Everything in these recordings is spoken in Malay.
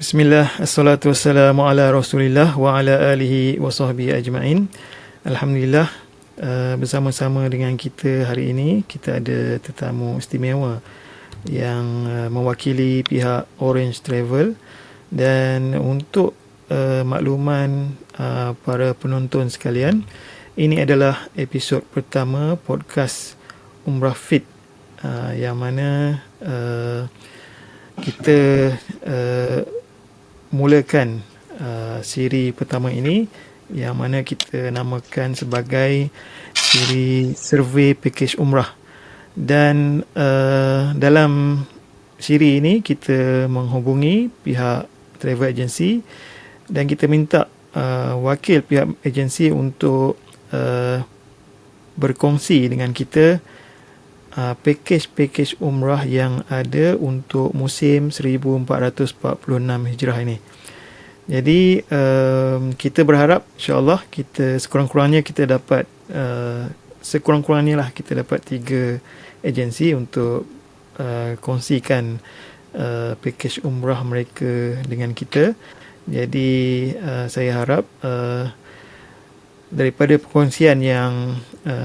Bismillah, assalatu wassalamu ala rasulillah wa ala alihi wa sahbihi ajma'in. Alhamdulillah, bersama-sama dengan kita hari ini, kita ada tetamu istimewa yang mewakili pihak Orange Travel. Dan untuk makluman para penonton sekalian, ini adalah episod pertama podcast Umrah Fit, yang mana kita mulakan siri pertama ini, yang mana kita namakan sebagai siri survey package umrah. Dan dalam siri ini kita menghubungi pihak travel agency dan kita minta wakil pihak agensi untuk berkongsi dengan kita package umrah yang ada untuk musim 1446 Hijrah ini. Jadi kita berharap insya-Allah kita sekurang-kurangnya kita dapat kita dapat 3 agensi untuk kongsikan package umrah mereka dengan kita. Jadi saya harap daripada perkongsian yang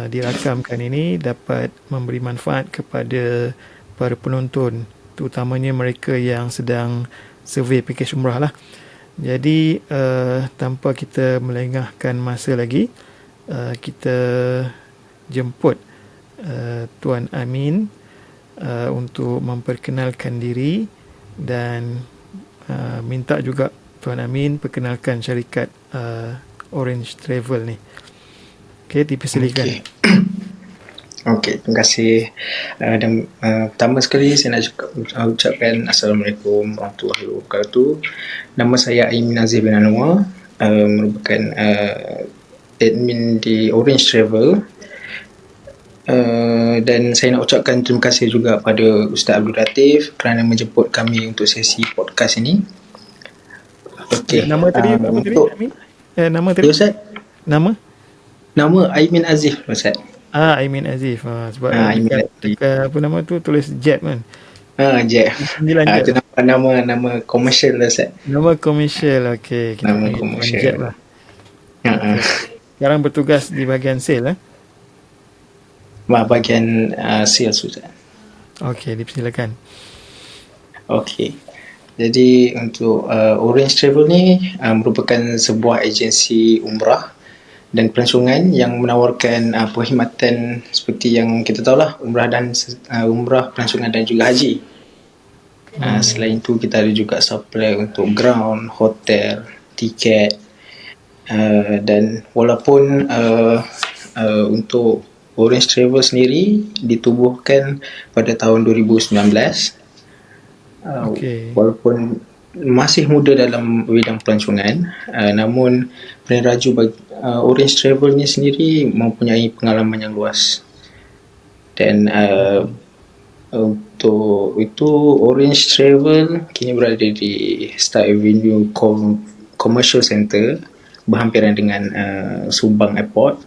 dirakamkan ini dapat memberi manfaat kepada para penonton, terutamanya mereka yang sedang survey package umrah lah. Jadi tanpa kita melengahkan masa lagi, kita jemput Tuan Amin untuk memperkenalkan diri dan minta juga Tuan Amin perkenalkan syarikat Orange Travel ni. Okey, dipersilakan. Okey, terima kasih. Dan pertama sekali saya nak ucapkan Assalamualaikum warahmatullahi wabarakatuh. Nama saya Aimin Aziz bin Anwar, merupakan admin di Orange Travel. Dan saya nak ucapkan terima kasih juga pada Ustaz Abdul Latif kerana menjemput kami untuk sesi podcast ini. Okey. Nama tadi Amin? Nama tadi? Ustaz? Nama Aimin Aziz, Ustaz. Aimin Aziz. Sebab dekat apa nama tu tulis Jeb kan? Jeb. Itu nama komersial lah, Ustaz. Nama komersial, okey. Nama komersial. Jeb lah. Okay. Sekarang bertugas di bahagian sale bahagian sales, Ustaz. Okey, dipersilakan. Okey. Jadi untuk Orange Travel ni merupakan sebuah agensi umrah dan pelancongan yang menawarkan perkhidmatan seperti yang kita tahulah, umrah, pelancongan dan juga haji. Selain itu kita ada juga supply untuk ground, hotel, tiket, dan walaupun untuk Orange Travel sendiri ditubuhkan pada tahun 2019. Walaupun masih muda dalam bidang pelancongan, namun peneraju bagi Orange Travel ni sendiri mempunyai pengalaman yang luas. Dan untuk itu Orange Travel kini berada di Star Avenue Commercial Center, berhampiran dengan Subang Airport.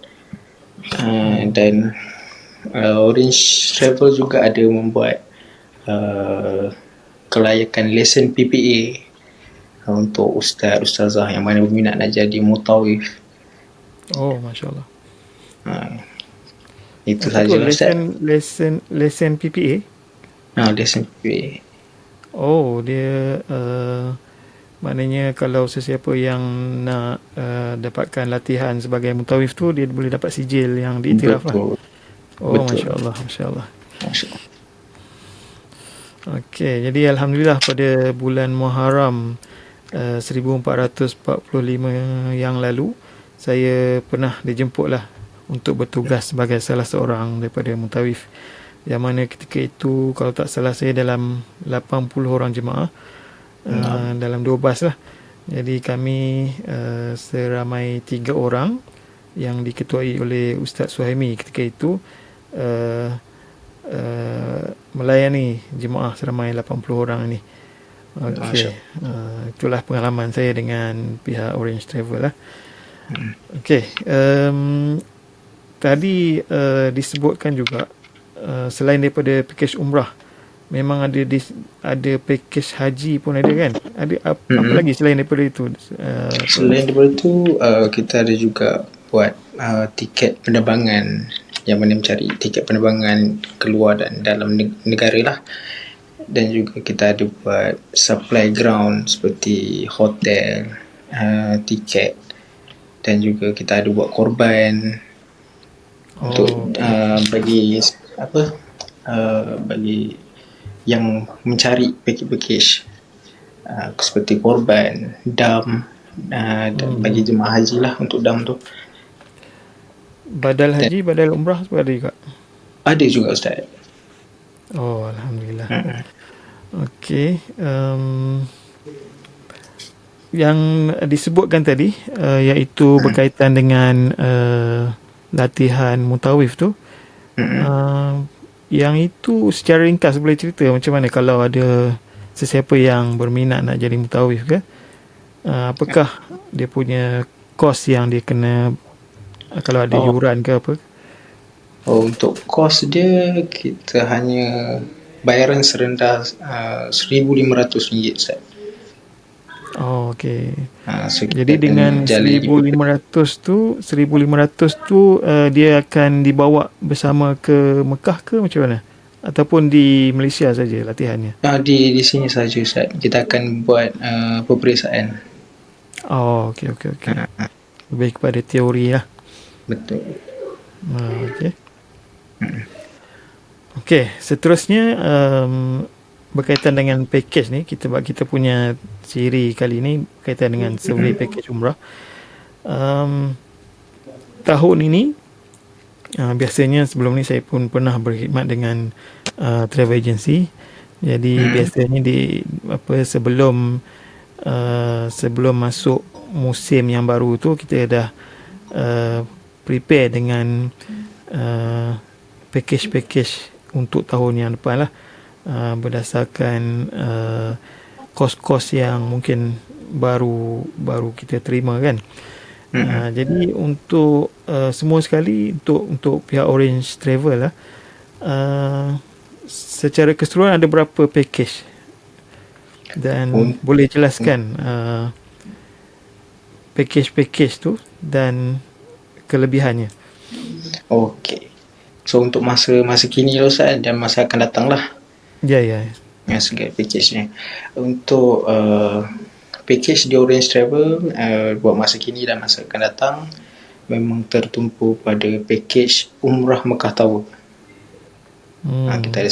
Dan Orange Travel juga ada membuat kelayakan lesen PPA untuk ustazah yang mana berminat nak jadi mutawif. Oh, masya-Allah. Itu saja, Ustaz. Lesen PPA? Lesen PPA. Oh, dia maknanya kalau sesiapa yang nak dapatkan latihan sebagai mutawif tu, dia boleh dapat sijil yang diiktiraf lah. Oh, masya-Allah, masya-Allah. Masya-Allah. Okey, jadi alhamdulillah pada bulan Muharram 1445 yang lalu, saya pernah dijemput lah untuk bertugas sebagai salah seorang daripada mutawif, yang mana ketika itu kalau tak salah saya dalam 80 orang jemaah dalam 2 bas lah. Jadi kami seramai 3 orang yang diketuai oleh Ustaz Suhaimi ketika itu melayani jemaah seramai 80 orang ni. Okey. Itulah pengalaman saya dengan pihak Orange Travel lah. Okey. Tadi disebutkan juga selain daripada package umrah, memang ada package haji pun ada kan? Ada apa lagi selain daripada itu? Selain daripada itu, kita ada juga buat tiket penerbangan, yang mana mencari tiket penerbangan keluar dan dalam negara lah. Dan juga kita ada buat supply ground seperti hotel, tiket, dan juga kita ada buat korban untuk bagi bagi yang mencari package seperti korban, dam, dan bagi jemaah haji lah untuk dam tu. Badal haji, badal umrah semua ada juga? Ada juga Ustaz. Oh, Alhamdulillah. Okey. Yang disebutkan tadi iaitu berkaitan dengan latihan mutawif tu. Yang itu secara ringkas boleh cerita macam mana kalau ada sesiapa yang berminat nak jadi mutawif ke? Apakah dia punya kos yang dia kena, kalau ada yuran ke apa? Untuk kos dia, kita hanya bayaran serendah RM1,500 Ustaz. Oh, okey. So jadi dengan 1,500 tu dia akan dibawa bersama ke Mekah ke macam mana? Ataupun di Malaysia saja latihannya? Di sini saja Ustaz. Kita akan buat peperiksaan. Oh, okey. Lebih kepada teori lah. Betul. Okey. Okey, seterusnya berkaitan dengan package ni, kita punya siri kali ni berkaitan dengan survey package umrah. Tahun ini biasanya sebelum ni saya pun pernah berkhidmat dengan travel agency. Jadi biasanya sebelum masuk musim yang baru tu, kita dah prepare dengan package untuk tahun yang depan lah, berdasarkan kos-kos yang mungkin baru kita terima kan. Jadi untuk semua sekali, untuk pihak Orange Travel lah, secara keseluruhan ada berapa package, dan boleh jelaskan package tu dan kelebihannya? Okey. So untuk masa kini lah Ustaz, dan masa akan datang lah. Ya. Segala package-nya. Untuk package di Orange Travel buat masa kini dan masa akan datang, memang tertumpu pada package Umrah Mekah Tower. Kita ada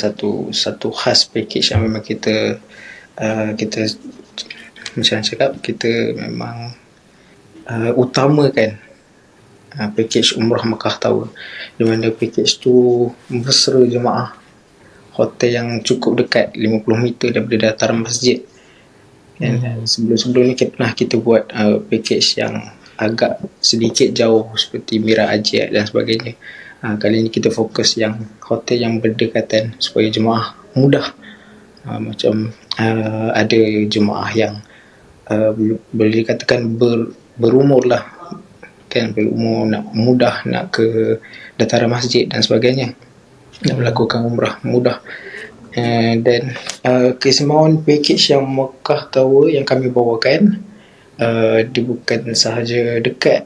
satu khas package yang memang kita macam cakap, kita memang utamakan package Umrah Mekah Tower, di mana package tu bersera jemaah, hotel yang cukup dekat 50 meter daripada dataran masjid. Dan sebelum ni pernah kita buat package yang agak sedikit jauh seperti Mira Ajiat dan sebagainya. Kali ni kita fokus yang hotel yang berdekatan supaya jemaah mudah. Macam ada jemaah yang boleh dikatakan berumur lah kan, berumur, mudah nak ke dataran masjid dan sebagainya, nak melakukan umrah mudah. Dan keistimewaan package yang Mekah Tower yang kami bawakan, dia bukan sahaja dekat,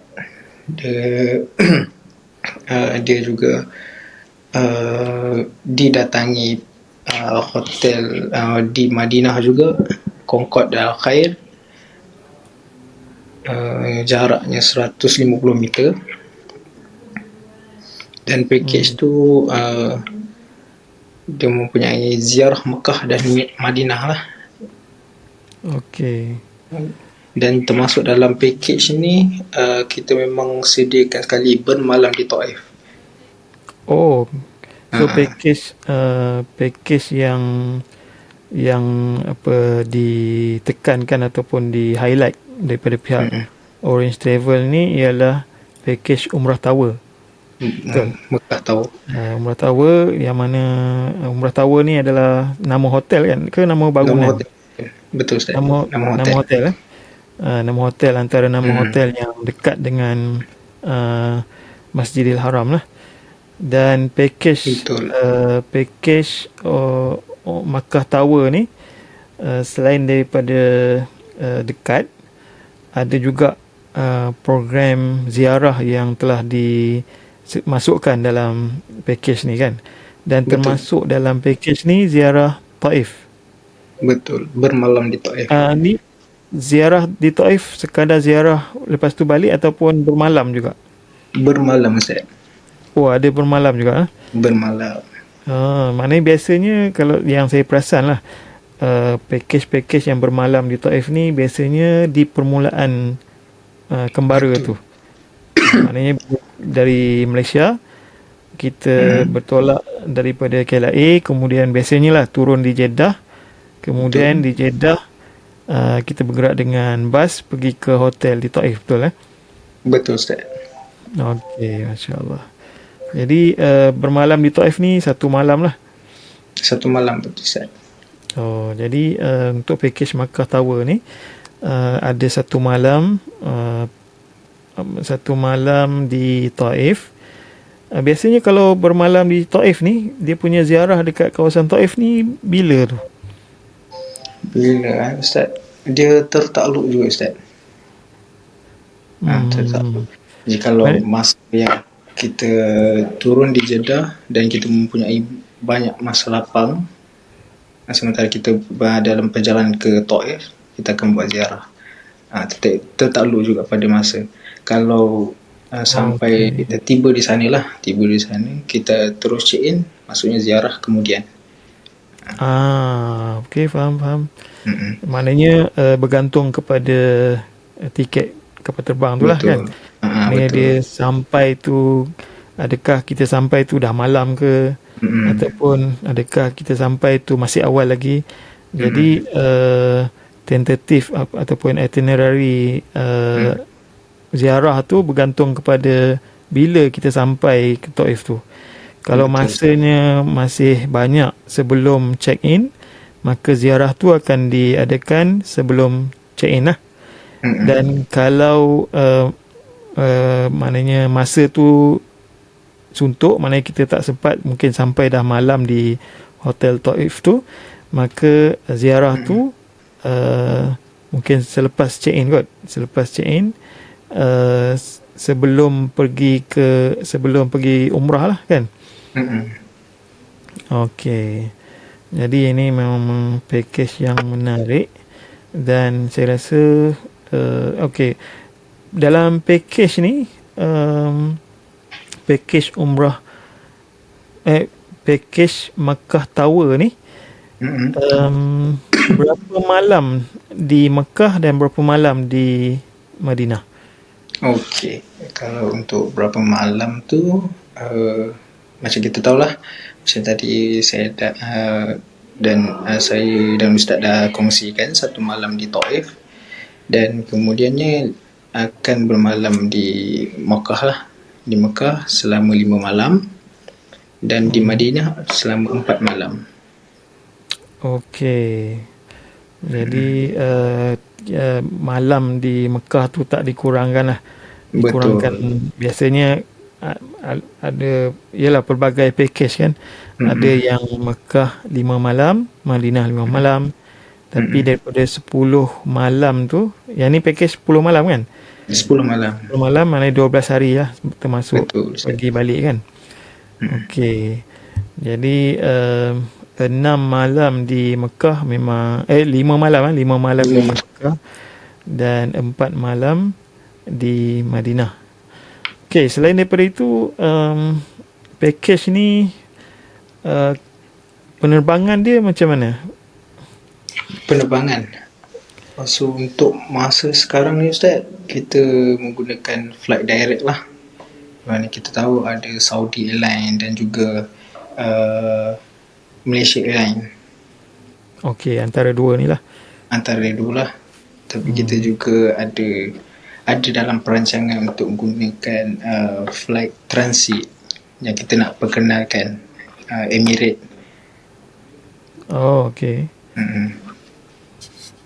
dia juga didatangi hotel di Madinah juga, Concord dan Al-Khair. Jaraknya 150 meter, dan package tu dia mempunyai ziarah Mekah dan Madinah lah. Okey. Dan termasuk dalam package ni, kita memang sediakan sekali bermalam di Taif. So package yang apa ditekankan ataupun di highlight daripada pihak Orange Travel ni ialah package Umrah Tower. Betul. Mekah Tower. Umrah Tower, yang mana Umrah Tower ni adalah nama hotel kan, ke nama bangunan? Betul Ustaz. Nama hotel nama hotel, antara nama hotel yang dekat dengan Masjidil Haram lah. Dan package Makkah Tower ni, selain daripada dekat, ada juga program ziarah yang telah dimasukkan dalam package ni kan. Dan Betul. termasuk dalam package ni ziarah Taif. Betul, bermalam di Taif. Ni ziarah di Taif sekadar ziarah lepas tu balik ataupun bermalam juga? Bermalam Ustaz. Oh, ada bermalam juga. Bermalam. Maknanya biasanya kalau yang saya perasan lah, package-package yang bermalam di Taif ni biasanya di permulaan kembara tu. Maknanya dari Malaysia kita bertolak daripada KLIA, kemudian biasanya lah turun di Jeddah, kemudian di Jeddah kita bergerak dengan bas pergi ke hotel di Taif, betul Betul Ustaz. Okey, masya-Allah. Jadi bermalam di Taif ni satu malam lah. Satu malam, betul Ustaz. Jadi untuk package Makkah Tower ni ada satu malam di Taif. Biasanya kalau bermalam di Taif ni, dia punya ziarah dekat kawasan Taif ni bila tu? Bila Ustaz? Dia tertakluk juga Ustaz. Tertakluk. Jadi kalau masa yang kita turun di Jeddah dan kita mempunyai banyak masa lapang, sementara kita dalam perjalanan ke Taif, kita akan buat ziarah. Tertakluk juga pada masa. Kalau sampai kita tiba di sana, kita terus check in, maksudnya ziarah kemudian. Okey, faham. Maknanya bergantung kepada tiket kapal terbang tu lah kan. Maknanya dia sampai tu, adakah kita sampai tu dah malam ke, ataupun adakah kita sampai tu masih awal lagi. Jadi tentatif ataupun itinerary ziarah tu bergantung kepada bila kita sampai ke Taif tu. Kalau masanya masih banyak sebelum check in, maka ziarah tu akan diadakan sebelum check in lah. Dan kalau maknanya masa tu suntuk, maknanya kita tak sempat mungkin sampai dah malam di hotel Taif tu, maka ziarah tu mungkin selepas check in sebelum pergi umrah lah kan. Okey. Jadi ini memang package yang menarik dan saya rasa okey. Dalam package ni package umrah package Makkah Tower ni berapa malam di Mekah dan berapa malam di Madinah? Okey, kalau untuk berapa malam tu macam kita tahulah, macam tadi saya dan Ustaz dah kongsikan satu malam di Taif dan kemudiannya akan bermalam di Mekah lah, di Mekah selama 5 malam dan di Madinah selama 4 malam. Okey. Jadi malam di Mekah tu tak dikurangkan lah. Dikurangkan. Betul. Biasanya ada ialah pelbagai package kan. Ada yang Mekah 5 malam, Madinah 5 malam. Tapi daripada 10 malam tu, yang ni package 10 malam kan? 10 malam. 10 malam maknanya 12 hari lah termasuk. Betul, pergi balik kan. Okey. Jadi 6 malam di Mekah memang 5 malam 5 malam di Mekah dan 4 malam di Madinah. Okey, selain daripada itu package ni penerbangan dia macam mana? Penerbangan. So untuk masa sekarang ni Ustaz, kita menggunakan flight direct lah. Mana kita tahu ada Saudi Airlines dan juga Malaysia Airlines. Okey, antara dua ni lah. Tapi kita juga ada dalam perancangan untuk menggunakan flight transit yang kita nak perkenalkan, Emirates. Oh, okey.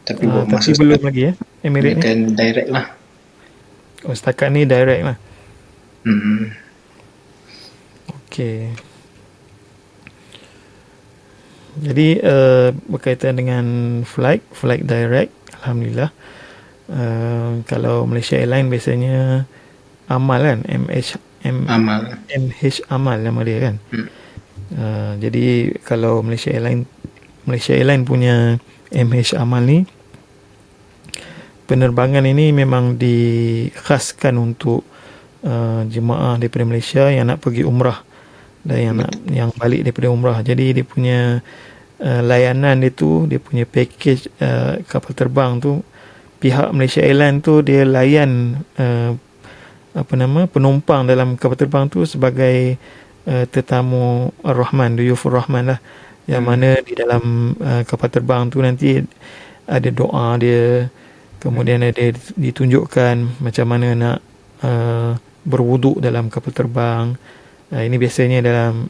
Tapi belum lagi Emirates ni direct lah. Oh, setakat ni direct lah. Okey. Jadi berkaitan dengan flight direct, alhamdulillah. Kalau Malaysia Airlines biasanya Amal kan, Amal. MH Amal nama dia kan. Hmm. Jadi kalau Malaysia Airlines punya MH Amal ni, penerbangan ini memang dikhaskan untuk jemaah daripada Malaysia yang nak pergi umrah dan yang balik daripada umrah. Jadi dia punya layanan dia tu, dia punya package kapal terbang tu, pihak Malaysia Airlines tu dia layan penumpang dalam kapal terbang tu sebagai tetamu Ar-Rahman, Duyufur Rahman lah, yang mana di dalam kapal terbang tu nanti ada doa dia, kemudian ada ditunjukkan macam mana nak berwuduk dalam kapal terbang. Ini biasanya dalam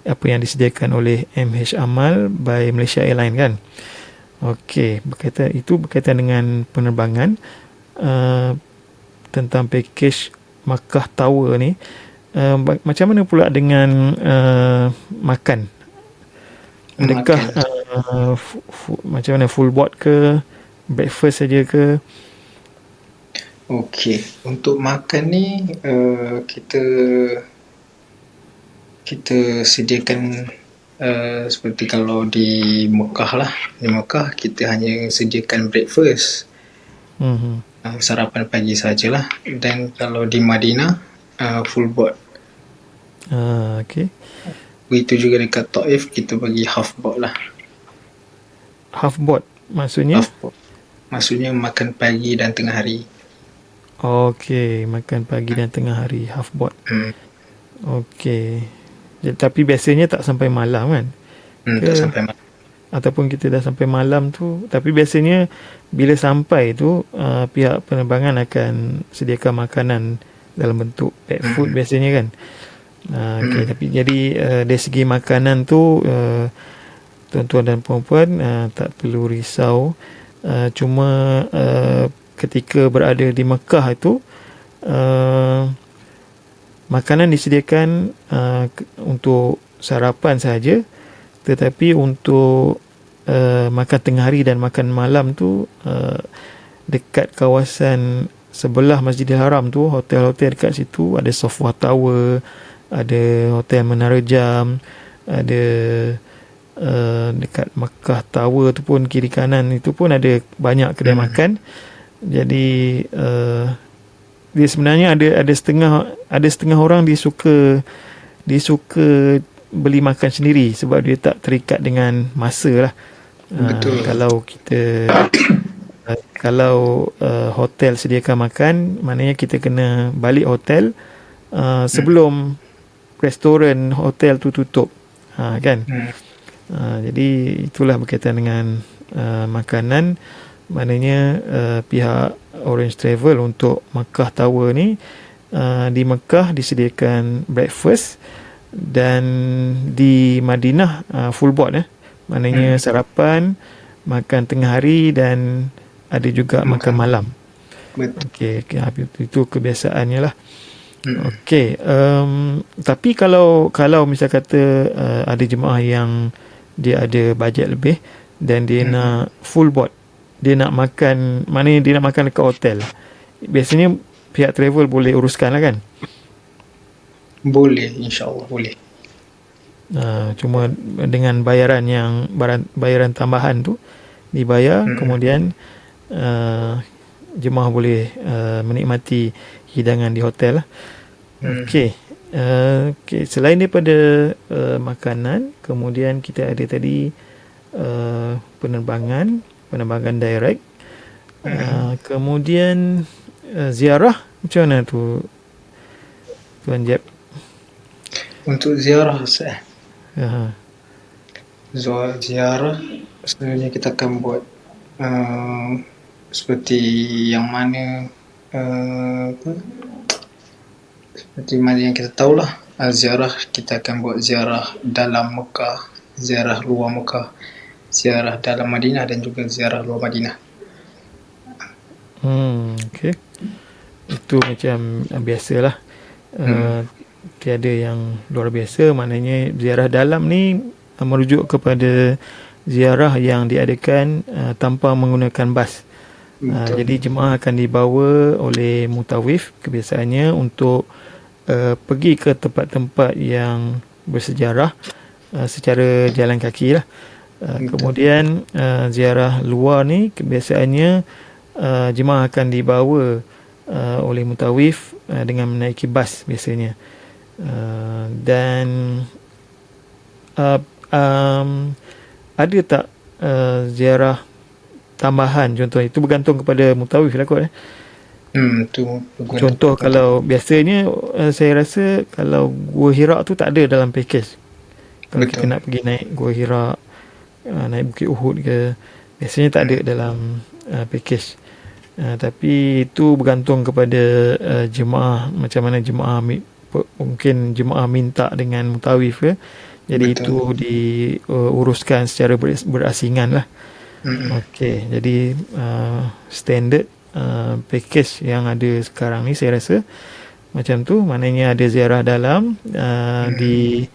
apa yang disediakan oleh MH Amal by Malaysia Airlines kan. Okey, berkaitan dengan penerbangan, tentang package Makkah Tower ni, macam mana pula dengan makan? Adakah macam mana, full board ke, breakfast saja ke? Okey, untuk makan ni kita sediakan seperti kalau di Mekah lah. Di Mekah kita hanya sediakan breakfast, sarapan pagi sajalah. Dan kalau di Madinah full board. Okey. Begitu juga dekat Taif kita bagi half board lah. Half board maksudnya? Half board maksudnya makan pagi dan tengah hari. Okey, makan pagi dan tengah hari, half board. Okey. Tapi biasanya tak sampai malam kan? Tak sampai malam. Ataupun kita dah sampai malam tu, tapi biasanya bila sampai tu pihak penerbangan akan sediakan makanan dalam bentuk pack food biasanya kan. Okay, tapi jadi dari segi makanan tu tuan-tuan dan puan-puan tak perlu risau. Cuma ketika berada di Mekah itu makanan disediakan untuk sarapan saja, tetapi untuk makan tengah hari dan makan malam tu dekat kawasan sebelah Masjidil Haram tu, hotel-hotel dekat situ ada Safwa Tower, ada Hotel Menara Jam, ada dekat Makkah Tower tu pun kiri kanan itu pun ada banyak kedai makan. Jadi dia sebenarnya ada setengah orang dia suka beli makan sendiri sebab dia tak terikat dengan masa lah. Betul. Kalau hotel sediakan makan, maknanya kita kena balik hotel sebelum restoran hotel tu tutup, kan. Jadi itulah berkaitan dengan makanan. Maknanya pihak Orange Travel untuk Makkah Tower ni, di Mekah disediakan breakfast, dan di Madinah full board maknanya sarapan, makan tengah hari dan ada juga makan malam. Okey, itu kebiasaannya lah. Okey, tapi kalau misal kata ada jemaah yang dia ada bajet lebih dan dia nak full board, dia nak makan, maknanya dia nak makan dekat hotel, biasanya pihak travel boleh uruskan lah kan? Boleh, insyaAllah boleh. Cuma dengan bayaran tambahan tu dibayar, kemudian jemaah boleh menikmati hidangan di hotel lah. Okey. Selain daripada makanan, kemudian kita ada tadi penerbangan direct. Kemudian ziarah macam mana tu Tuan Jeb? Untuk ziarah ziarah sebenarnya kita akan buat seperti yang mana seperti mana yang kita tahulah, ziarah kita akan buat ziarah dalam Mekah, ziarah luar Mekah, ziarah dalam Madinah dan juga ziarah luar Madinah. Okey. Itu macam biasalah. Tiada yang luar biasa. Maknanya ziarah dalam ni merujuk kepada ziarah yang diadakan tanpa menggunakan bas. Jadi jemaah akan dibawa oleh mutawif kebiasaannya untuk pergi ke tempat-tempat yang bersejarah secara jalan kaki lah. Kemudian ziarah luar ni kebiasaannya jemaah akan dibawa oleh mutawif dengan menaiki bas biasanya. Dan ada tak ziarah tambahan contoh itu bergantung kepada mutawif lah kot. Contoh kalau biasanya saya rasa kalau Gua Hira tu tak ada dalam package. Kalau kita nak pergi naik Gua Hira, naik Bukit Uhud ke, biasanya tak ada dalam package. Tapi itu bergantung kepada jemaah, macam mana jemaah mungkin jemaah minta dengan mutawif ke. Jadi itu diuruskan secara berasingan lah. Okey, jadi standard package yang ada sekarang ni saya rasa macam tu, maknanya ada ziarah dalam di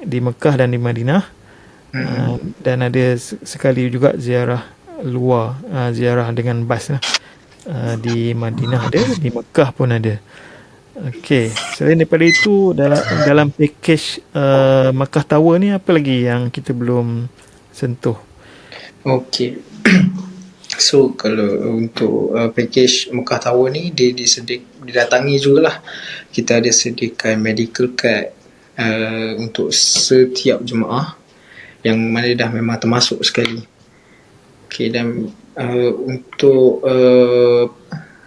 Mekah dan di Madinah, dan ada sekali juga ziarah luar, ziarah dengan bas lah. Di Madinah ada, di Mekah pun ada. Okey, selain daripada itu dalam package Makkah Tower ni apa lagi yang kita belum sentuh? Okey. So kalau untuk package Makkah Tower ni didatangi jugalah. Kita ada sediakan medical card untuk setiap jemaah yang mana dah memang termasuk sekali. Okey, dan untuk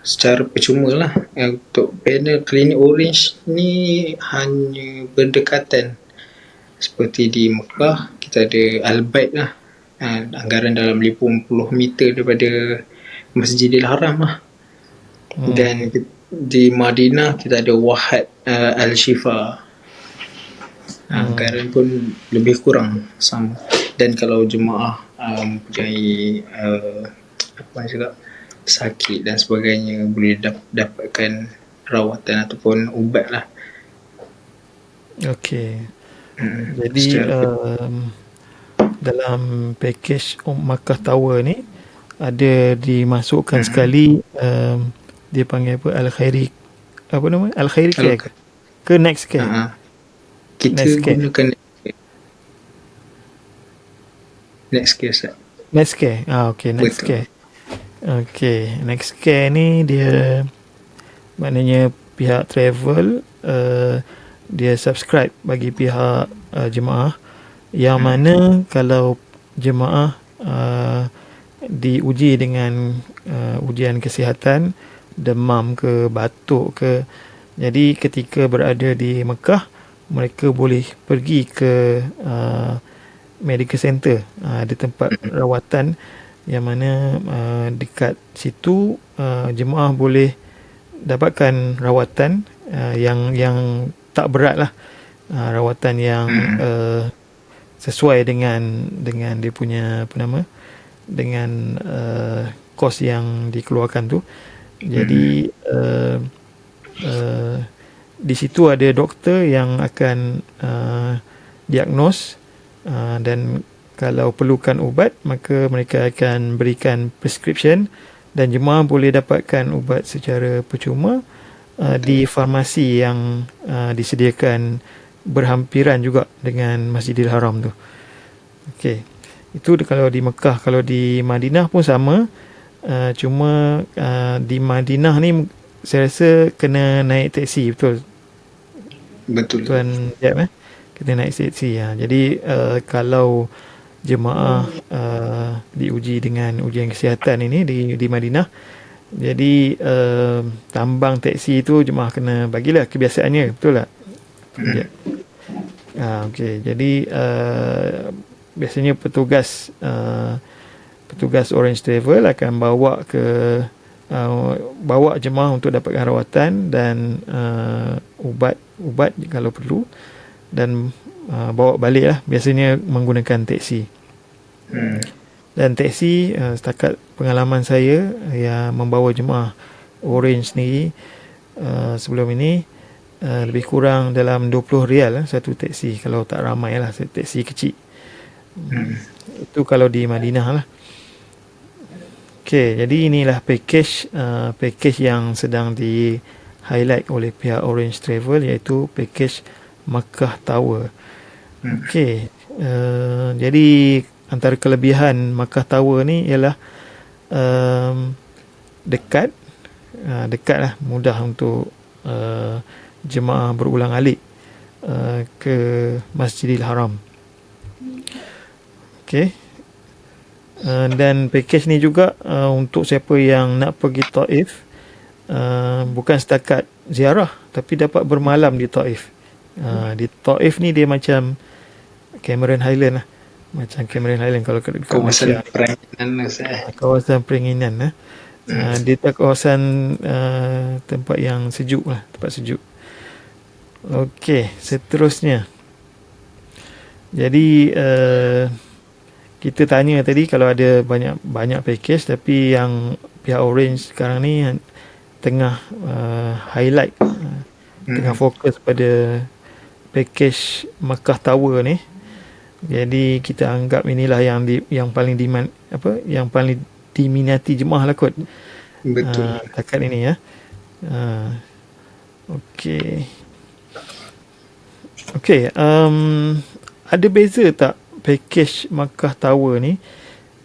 secara percuma lah, untuk panel Klinik Orange ni hanya berdekatan. Seperti di Mekah kita ada Al-Bait lah, anggaran dalam 50 meter daripada Masjidil Haram lah. Dan di Madinah kita ada Wahad Al-Shifa, anggaran pun lebih kurang sama. Dan kalau jemaah mempunyai sakit dan sebagainya, boleh dapatkan rawatan ataupun ubat lah. Okey. Jadi dalam package Makkah Tower ni ada dimasukkan sekali dia panggil apa, Al-Khairi, apa nama, Al-Khairi Care ke Next Care? Kita gunakan Next Care. Next Care. Okey, Next Care. Okey, Next Care ni dia maknanya pihak travel dia subscribe bagi pihak jemaah, yang mana kalau jemaah diuji dengan ujian kesihatan, demam ke, batuk ke, jadi ketika berada di Mekah mereka boleh pergi ke medical center, ada tempat rawatan yang mana dekat situ jemaah boleh dapatkan rawatan yang tak berat lah, rawatan yang sesuai dengan dia punya apa nama, dengan kos yang dikeluarkan tu. Jadi di situ ada doktor yang akan diagnos, dan kalau perlukan ubat maka mereka akan berikan prescription, dan jemaah boleh dapatkan ubat secara percuma di farmasi yang disediakan berhampiran juga dengan Masjidil Haram tu. Okey, itu kalau di Mekah. Kalau di Madinah pun sama, cuma di Madinah ni saya rasa kena naik teksi. Betul Tuan Jeb, kena naik teksi ya. Jadi kalau jemaah diuji dengan ujian kesihatan ini di Madinah, jadi tambang teksi tu jemaah kena bagilah, kebiasaannya, betul tak? Okey, jadi biasanya petugas Orange Travel akan bawa jemaah untuk dapatkan rawatan dan ubat kalau perlu, dan bawa balik lah, biasanya menggunakan teksi. Dan teksi, setakat pengalaman saya yang membawa jemaah Orange ni sebelum ini, lebih kurang dalam 20 rial satu teksi, kalau tak ramai lah, teksi kecil. Itu kalau di Madinah lah. Okey, jadi inilah package yang sedang di highlight oleh pihak Orange Travel, iaitu package Makkah Tower. Okey, jadi antara kelebihan Makkah Tower ni ialah dekat lah, mudah untuk jemaah berulang alik ke Masjidil Haram. Okey. Dan package ni juga untuk siapa yang nak pergi Taif, bukan setakat ziarah tapi dapat bermalam di Taif. Di Taif ni dia macam Cameron Highland lah. Macam Cameron Highland kalau dekat Kawasan Malaysia. peranginan Kawasan peranginan. Dia tak kawasan tempat yang sejuk lah, tempat sejuk. Okey, seterusnya. Jadi kita tanya tadi kalau ada banyak package, tapi yang pihak Orange sekarang ni tengah highlight, tengah fokus pada package Makkah Tower ni. Jadi kita anggap inilah yang paling yang paling diminati jemaah lah kot. Betul. Takat ini ya. Okey, ada beza tak package Makkah Tower ni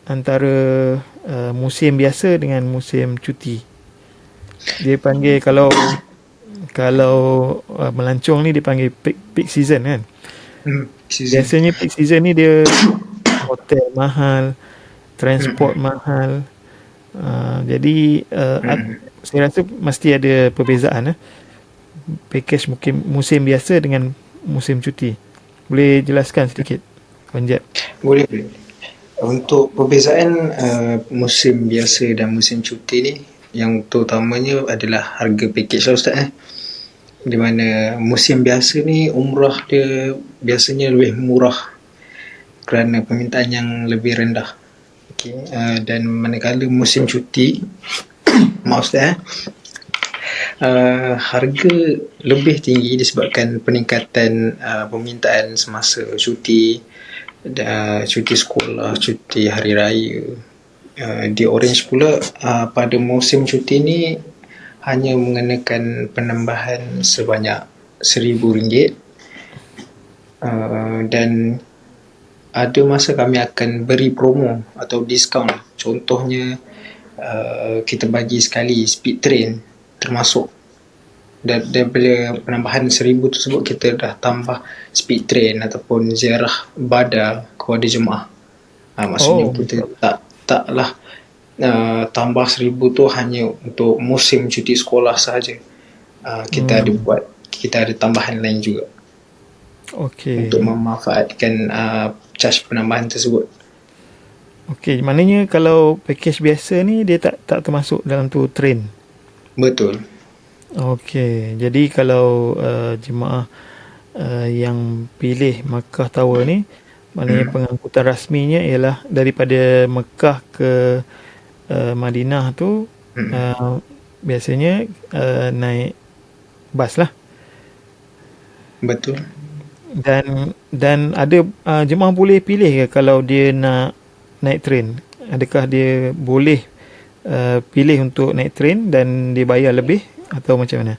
antara musim biasa dengan musim cuti? Dia panggil kalau melancong ni dia panggil peak season kan. Biasanya peak season ni dia hotel mahal, transport mahal. Jadi saya rasa mesti ada perbezaan package mungkin musim biasa dengan musim cuti. Boleh jelaskan sedikit, Panjat? Boleh. Untuk perbezaan musim biasa dan musim cuti ni, yang terutamanya adalah harga package lah Ustaz. Di mana musim biasa ni umrah dia biasanya lebih murah kerana permintaan yang lebih rendah. Dan manakala musim cuti maaf Ustaz, harga lebih tinggi disebabkan peningkatan permintaan semasa cuti sekolah, cuti hari raya. Di Orange pula pada musim cuti ni hanya mengenakan penambahan sebanyak RM1,000, dan ada masa kami akan beri promo atau diskaun. Contohnya kita bagi sekali speed train termasuk, dan bila penambahan 1,000 tersebut kita dah tambah speed train ataupun ziarah badar kepada jemaah. Maksudnya kita taklah tambah 1,000 tu hanya untuk musim cuti sekolah sahaja. Kita ada tambahan lain juga. Okey. Untuk memanfaatkan charge penambahan tersebut. Okey, maknanya kalau package biasa ni dia tak termasuk dalam tu train. Betul. Okey, jadi kalau jemaah yang pilih Makkah Tower ni, maknanya pengangkutan rasminya ialah daripada Mekah ke Madinah tu biasanya naik bas lah. Betul. Dan ada jemaah boleh pilih ke kalau dia nak naik train? Adakah dia boleh pilih untuk naik train dan dia bayar lebih atau macam mana?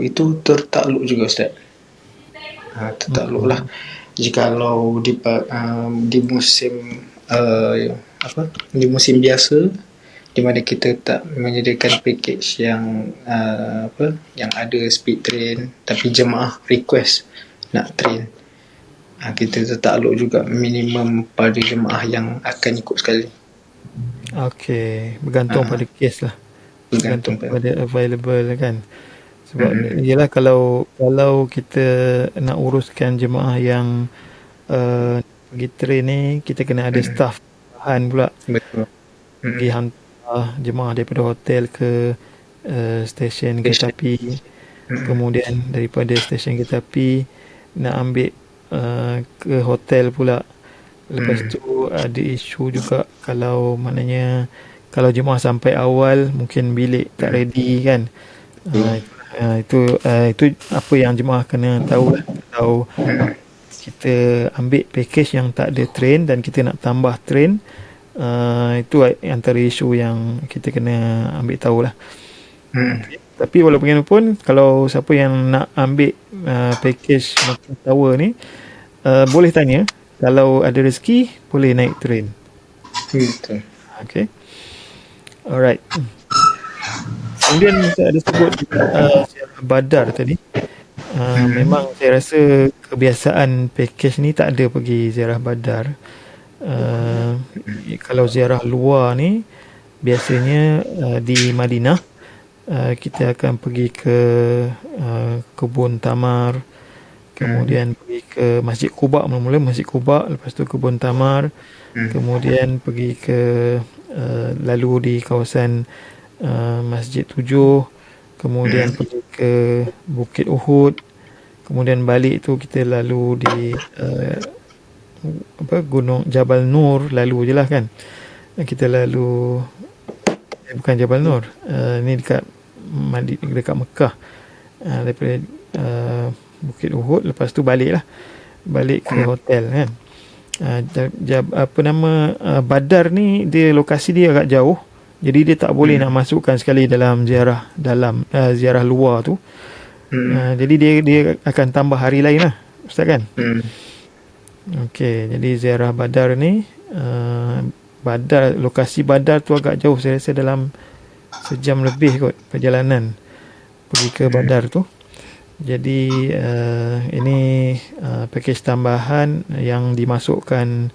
Itu tertakluk juga Ustaz. Tertakluk lah. Jikalau di musim di musim biasa, di mana kita tak menyediakan package yang yang ada speed train, tapi jemaah request nak train, kita tertakluk juga minimum pada jemaah yang akan ikut sekali. Okey, bergantung pada kes lah. Bergantung pada available kan. Sebab ialah kalau kita nak uruskan jemaah yang pergi train ni, kita kena ada staff bahan pula. Betul. Pergi hantar jemaah daripada hotel ke stesen kereta api. Kemudian daripada stesen kereta api nak ambil ke hotel pula. Lepas tu ada isu juga kalau maknanya kalau jemaah sampai awal mungkin bilik tak ready kan. Itu apa yang jemaah kena tahu lah. Kalau kita ambil package yang tak ada train dan kita nak tambah train, itu antara isu yang kita kena ambil tahulah. Okay. Tapi walaupun bagaimanapun, kalau siapa yang nak ambil package Mekah Tower ni, boleh tanya. Kalau ada rezeki, boleh naik train. Betul. Okay. Alright. Kemudian saya ada sebut ziarah Badar tadi. Memang saya rasa kebiasaan package ni tak ada pergi ziarah Badar. Kalau ziarah luar ni biasanya di Madinah, kita akan pergi ke kebun tamar, kemudian pergi ke Masjid Quba, mula-mula Masjid Quba, lepas tu kebun tamar, kemudian pergi ke lalu di kawasan Masjid 7, kemudian pergi ke Bukit Uhud, kemudian balik tu kita lalu di Gunung Jabal Nur, lalu je lah kan. Kita lalu bukan Jabal Nur, ni dekat Mekah, daripada Bukit Uhud, lepas tu balik ke hotel kan. Badar ni dia lokasi dia agak jauh, jadi dia tak boleh nak masukkan sekali dalam ziarah luar tu. Jadi dia akan tambah hari lain lah, Ustaz kan. Okey, jadi ziarah Badar ni, lokasi Badar tu agak jauh, saya rasa dalam sejam lebih kot perjalanan pergi ke Badar tu. Jadi ini package tambahan yang dimasukkan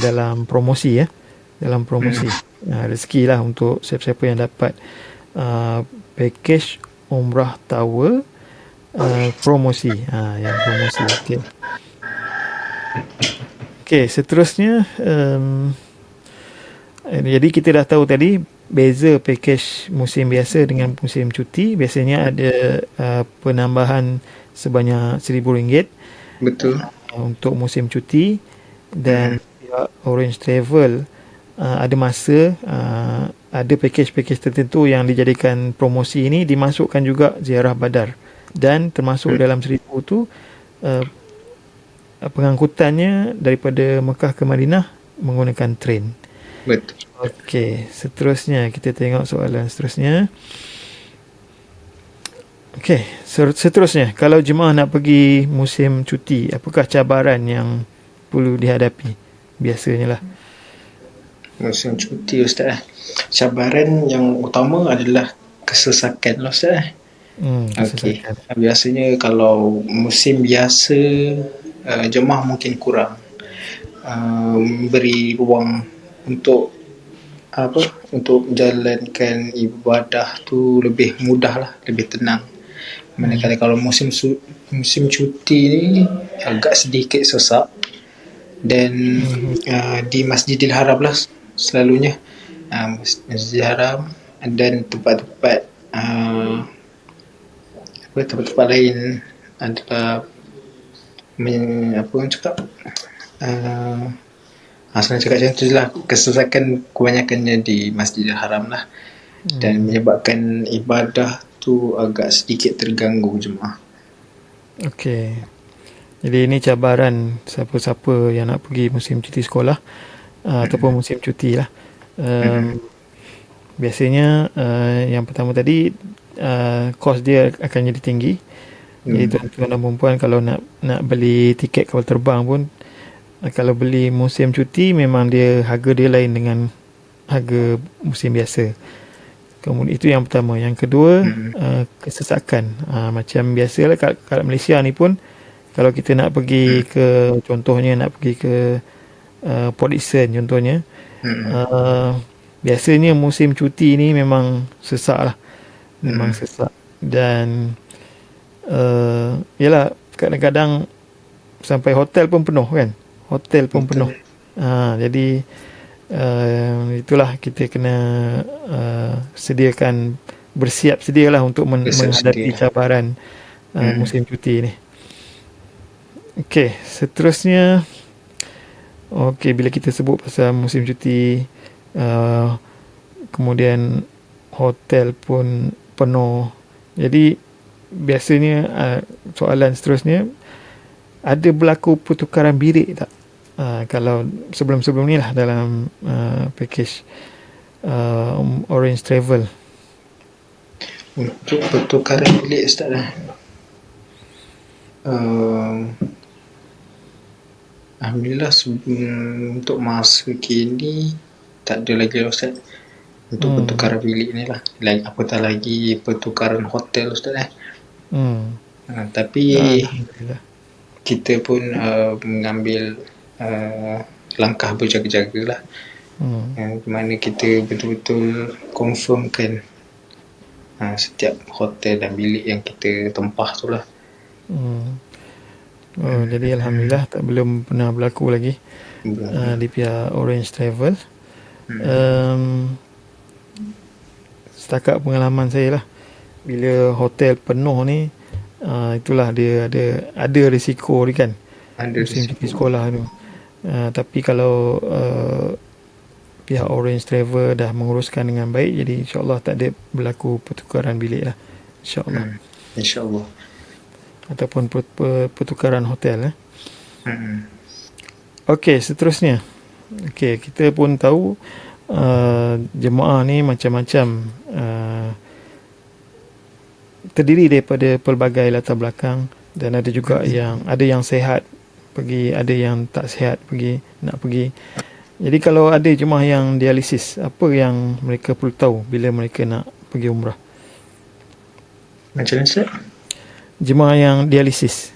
dalam promosi dalam promosi. Rezeki lah untuk siapa-siapa yang dapat package Umrah Tower promosi. Yang promosi. Okey, seterusnya jadi kita dah tahu tadi beza package musim biasa dengan musim cuti. Biasanya ada penambahan sebanyak RM1,000. Betul. Untuk musim cuti, dan Orange Travel ada masa ada package-package tertentu yang dijadikan promosi ini, dimasukkan juga ziarah Badar, dan termasuk dalam RM1,000 tu pengangkutannya daripada Mekah ke Madinah menggunakan train. Betul. Okey, seterusnya kita tengok soalan seterusnya. Okey, seterusnya, kalau jemaah nak pergi musim cuti, apakah cabaran yang perlu dihadapi? Biasanya lah. Musim cuti, Ustaz. Cabaran yang utama adalah kesesakan lah, Ustaz. Okey. Biasanya kalau musim biasa, jemaah mungkin kurang beri ruang untuk menjalankan ibadah tu lebih mudah lah, lebih tenang. Manakala kalau musim cuti ni agak sedikit sesak, dan di Masjidil Haram lah selalunya, Masjidil Haram, dan tempat-tempat tempat-tempat lain adalah senang cakap macam tu lah, kesesakan kebanyakannya di Masjidil Haram lah, dan menyebabkan ibadah tu agak sedikit terganggu jemaah. Okey. Jadi ini cabaran siapa-siapa yang nak pergi musim cuti sekolah ataupun musim cuti lah. Biasanya yang pertama tadi, kos dia akan jadi tinggi. Jadi tuan-tuan dan perempuan kalau nak beli tiket kapal terbang pun, kalau beli musim cuti memang harga dia lain dengan harga musim biasa. Kemudian itu yang pertama. Yang kedua, kesesakan. Macam biasalah kat Malaysia ni pun, kalau kita nak pergi ke, contohnya nak pergi ke Port Dickson contohnya, biasanya musim cuti ni memang sesak lah. Memang sesak. Dan yalah, kadang-kadang sampai hotel pun penuh kan. Hotel pun penuh. Jadi itulah kita kena bersiap sedialah untuk menghadapi cabaran musim cuti ni. Okey, seterusnya, bila kita sebut pasal musim cuti, kemudian hotel pun penuh. Jadi biasanya soalan seterusnya, ada berlaku pertukaran bilik tak? Kalau sebelum-sebelum ni lah dalam package Orange Travel. Untuk pertukaran bilik Ustaz dah. Alhamdulillah untuk masa kini tak ada lagi lah Ustaz. Untuk pertukaran bilik ni lah. Apatah lagi pertukaran hotel Ustaz . Tapi Alhamdulillah. kita pun mengambil langkah berjaga-jaga lah. Di mana kita betul-betul confirmkan setiap hotel dan bilik yang kita tempah tu lah. Jadi Alhamdulillah belum pernah berlaku lagi di pihak Orange Travel. Setakat pengalaman saya lah, bila hotel penuh ni, itulah dia ada risiko dia kan, musim cuti sekolah tu. Tapi kalau pihak Orange Travel dah menguruskan dengan baik, jadi insyaAllah tak ada berlaku pertukaran bilik lah, insyaAllah. InsyaAllah. Ataupun pertukaran hotel. Okey, seterusnya. Okey, kita pun tahu jemaah ni macam-macam, terdiri daripada pelbagai latar belakang, dan ada juga yang sehat pergi, ada yang tak sihat nak pergi. Jadi kalau ada jemaah yang dialisis, apa yang mereka perlu tahu bila mereka nak pergi umrah? Macam mana Ustaz? Jemaah yang dialisis.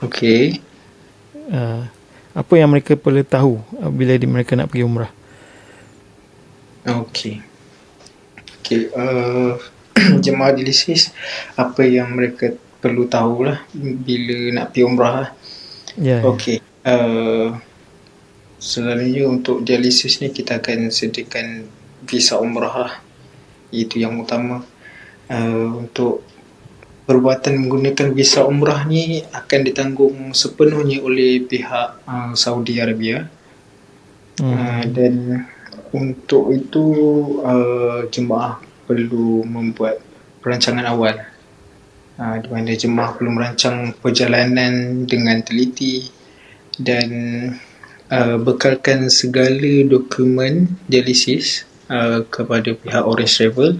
Okey. Apa yang mereka perlu tahu bila mereka nak pergi umrah? Okey. Jemaah dialisis, apa yang mereka perlu tahulah bila nak pergi umrah lah. Okey. Selalunya untuk dialisis ni kita akan sediakan visa umrah lah. Itu yang utama. Untuk perbuatan menggunakan visa umrah ni akan ditanggung sepenuhnya oleh pihak Saudi Arabia. Dan untuk itu jemaah perlu membuat perancangan awal, di mana jemaah perlu merancang perjalanan dengan teliti dan bekalkan segala dokumen dialisis kepada pihak Orange Travel.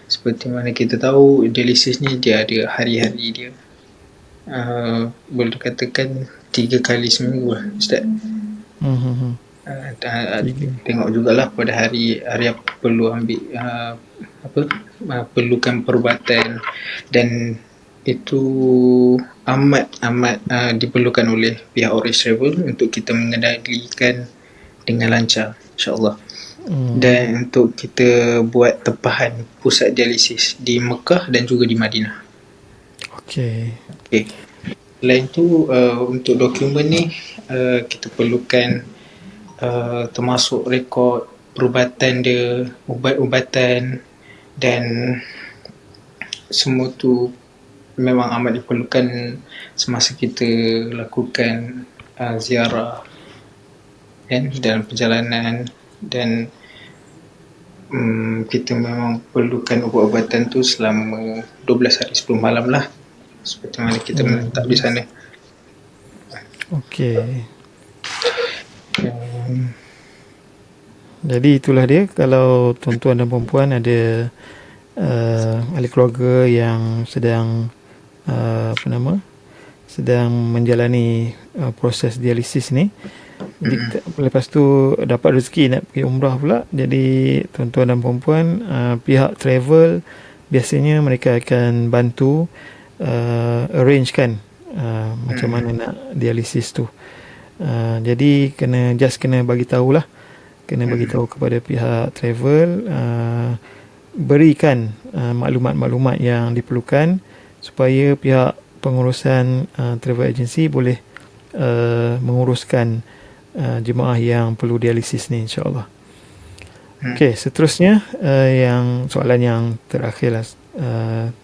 Seperti mana kita tahu, dialisis ni dia ada hari-hari dia. Boleh dikatakan 3 kali seminggu lah Ustaz. Tengok jugalah pada hari apa perlu ambil perlukan perubatan, dan itu amat diperlukan oleh pihak Orange Travel untuk kita mengendalikan dengan lancar, insyaAllah. Dan untuk kita buat tempahan pusat dialisis di Mekah dan juga di Madinah. Okey. Selain tu untuk dokumen ni kita perlukan termasuk rekod perubatan dia, ubat-ubatan, dan semua tu memang amat diperlukan semasa kita lakukan ziarah kan, dalam perjalanan. Dan kita memang perlukan ubat-ubatan tu selama 12 hari 10 malam lah, seperti mana kita menetap di sana. Okey. Jadi itulah dia, kalau tuan-tuan dan puan-puan ada ahli keluarga yang sedang sedang menjalani proses dialisis ni, jadi lepas tu dapat rezeki nak pergi umrah pula. Jadi tuan-tuan dan puan-puan, pihak travel biasanya mereka akan bantu arrangekan macam mana nak dialisis tu. Jadi kena bagi tahulah, kena bagi tahu kepada pihak travel, berikan maklumat-maklumat yang diperlukan supaya pihak pengurusan travel agency boleh menguruskan jemaah yang perlu dialisis ni, insyaAllah. Okey, seterusnya yang soalan yang terakhir lah,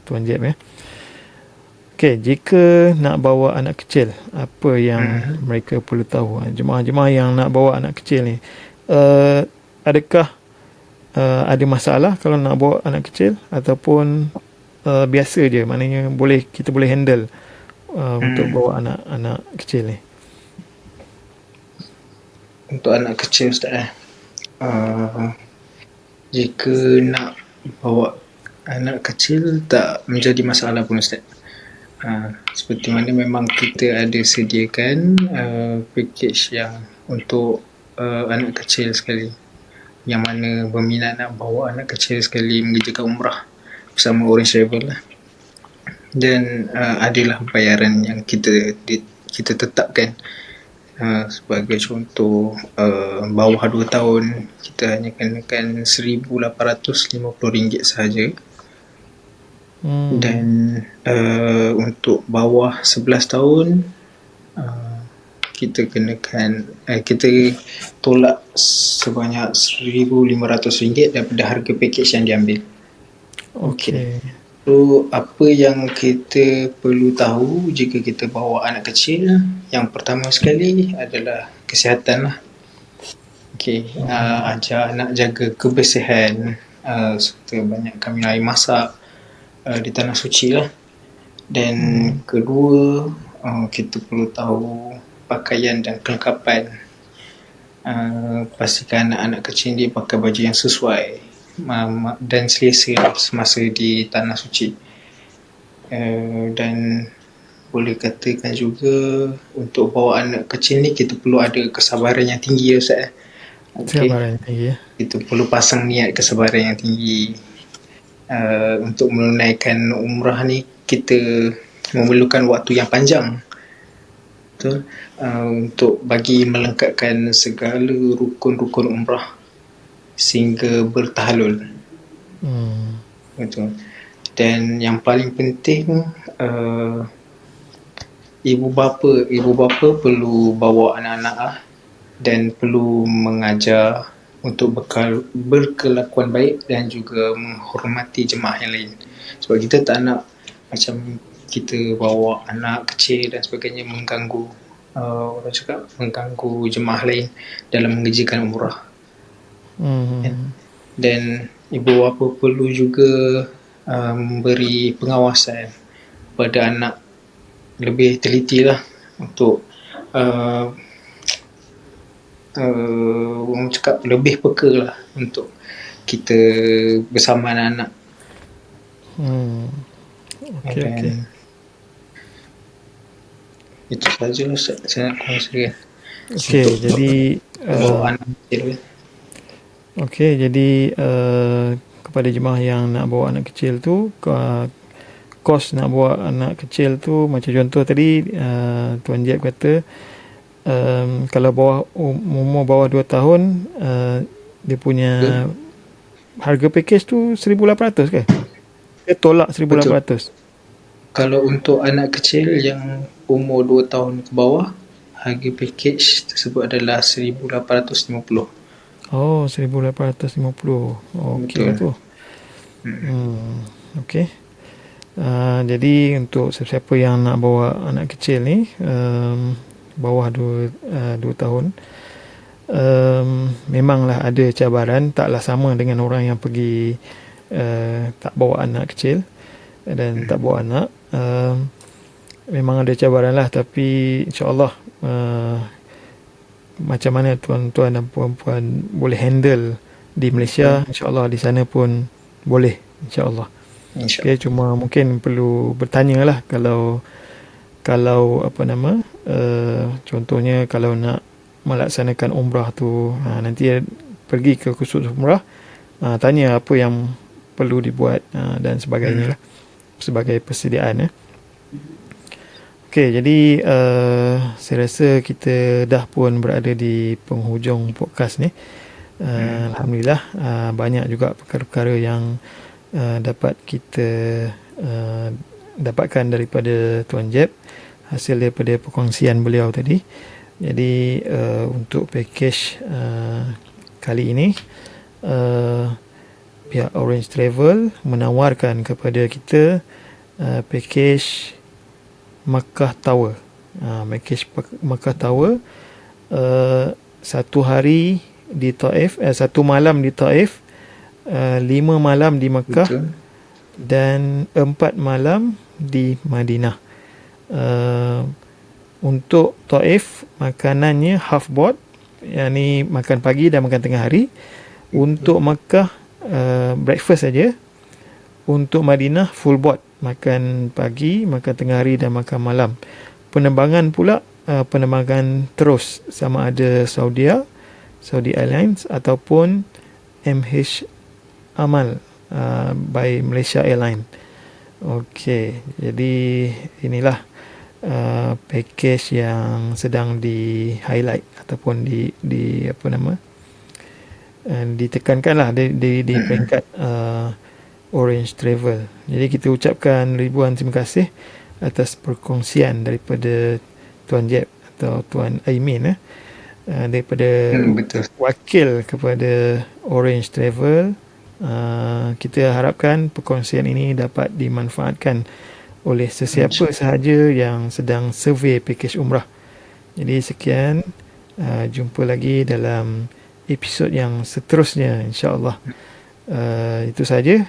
Tuan Jeb ya. Okey, jika nak bawa anak kecil, apa yang mereka perlu tahu? Jemaah-jemaah yang nak bawa anak kecil ni, adakah ada masalah kalau nak bawa anak kecil, ataupun biasa je, maknanya kita boleh handle untuk bawa anak-anak kecil ni? Untuk anak kecil Ustaz, jika nak bawa anak kecil tak menjadi masalah pun Ustaz. Seperti mana memang kita ada sediakan package yang untuk anak kecil sekali, yang mana berminat nak bawa anak kecil sekali mengerjakan umrah bersama Orange Travel lah. Dan adalah bayaran yang kita tetapkan. Sebagai contoh, bawah 2 tahun kita hanya kenakan RM1,850 sahaja. Dan untuk bawah 11 tahun kita kenakan kita tolak sebanyak RM1,500 daripada harga package yang diambil. Okey. So, apa yang kita perlu tahu jika kita bawa anak kecil, yang pertama sekali adalah kesihatan lah. Ajar anak jaga kebersihan, serta banyakkan minum air masak di tanah suci lah. Dan kedua, kita perlu tahu pakaian dan kelengkapan. Pastikan anak-anak kecil dia pakai baju yang sesuai dan selesa semasa di tanah suci. Dan boleh katakan juga untuk bawa anak kecil ni kita perlu ada kesabaran yang tinggi, Ustaz. Kesabaran yang tinggi, ya. Kita perlu pasang niat kesabaran yang tinggi. Untuk menunaikan umrah ni kita memerlukan waktu yang panjang, betul, untuk bagi melengkapkan segala rukun-rukun umrah sehingga bertahalul. Betul. Dan yang paling penting, ibu bapa perlu bawa anak-anak dan perlu mengajar untuk berkelakuan baik dan juga menghormati jemaah yang lain. Sebab kita tak nak macam kita bawa anak kecil dan sebagainya mengganggu mengganggu jemaah lain dalam mengerjakan umrah. Dan ibu bapa perlu juga memberi pengawasan pada anak lebih teliti lah, untuk orang cakap lebih peka lah untuk kita bersama anak-anak. Okey. Itu sahaja saya nak kongsikan. Okey, jadi anak kecil. Okey, jadi kepada jemaah yang nak bawa anak kecil tu, kos nak bawa anak kecil tu, macam contoh tadi Tuan Jeb kata, kalau umur bawah 2 tahun, dia punya harga package tu 1,800 ke? Dia tolak 1,800. Kalau untuk anak kecil yang umur 2 tahun ke bawah, harga package tersebut adalah 1,850. Oh, 1,850. Okey tu. Okey. Jadi untuk sesiapa yang nak bawa anak kecil ni, bawah 2 tahun, memanglah ada cabaran, taklah sama dengan orang yang pergi tak bawa anak kecil dan tak bawa anak. Memang ada cabaran lah, tapi insyaAllah macam mana tuan-tuan dan puan-puan boleh handle di Malaysia, insyaAllah di sana pun boleh, insyaAllah. Okay, cuma mungkin perlu bertanya lah kalau contohnya kalau nak melaksanakan umrah tu, nanti pergi ke khusus umrah, tanya apa yang perlu dibuat dan sebagainya lah, sebagai persediaan. Okey, jadi saya rasa kita dah pun berada di penghujung podcast ni. Alhamdulillah, banyak juga perkara-perkara yang dapat kita dapatkan daripada Tuan Jeb, hasil daripada perkongsian beliau tadi. Jadi untuk package kali ini, pihak Orange Travel menawarkan kepada kita package Makkah Tower. Package Makkah Tower, 1 hari di Taif, 1 malam di Taif, 5 malam di Makkah. Betul. Dan 4 malam di Madinah. Uh, untuk Taif makanannya half board, yakni makan pagi dan makan tengah hari. Untuk Makkah breakfast saja. Untuk Madinah full board, makan pagi, makan tengah hari dan makan malam. Penerbangan pula penerbangan terus, sama ada Saudi Airlines ataupun MH Amal by Malaysia Airlines. Okey, jadi inilah package yang sedang di highlight ataupun di apa nama, ditekankanlah di peringkat Orange Travel. Jadi kita ucapkan ribuan terima kasih atas perkongsian daripada Tuan Jeb atau Tuan Aimin daripada Betul. wakil kepada Orange Travel. Kita harapkan perkongsian ini dapat dimanfaatkan oleh sesiapa sahaja yang sedang survey package umrah. Jadi sekian, jumpa lagi dalam episod yang seterusnya, insya-Allah. Itu saja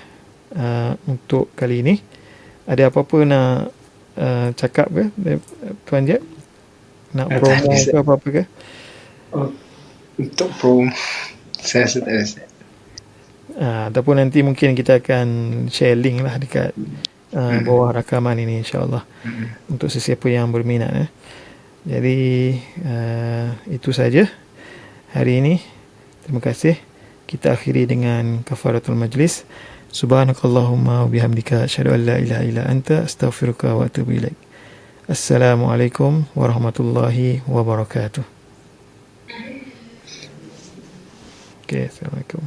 untuk kali ini. Ada apa-apa nak cakap ke Tuan Jeb? Nak promo ke apa-apa ke? Untuk promo saya rasa tak ada. Ataupun nanti mungkin kita akan share link lah dekat bawah rakaman ini, insya-Allah, untuk sesiapa yang berminat. Jadi itu saja hari ini. Terima kasih. Kita akhiri dengan kafaratul majlis. Subhanakallahumma wa bihamdika asyhadu an la ilaha illa anta astaghfiruka wa atubu ilaik. Assalamualaikum warahmatullahi wabarakatuh. Okay, assalamualaikum.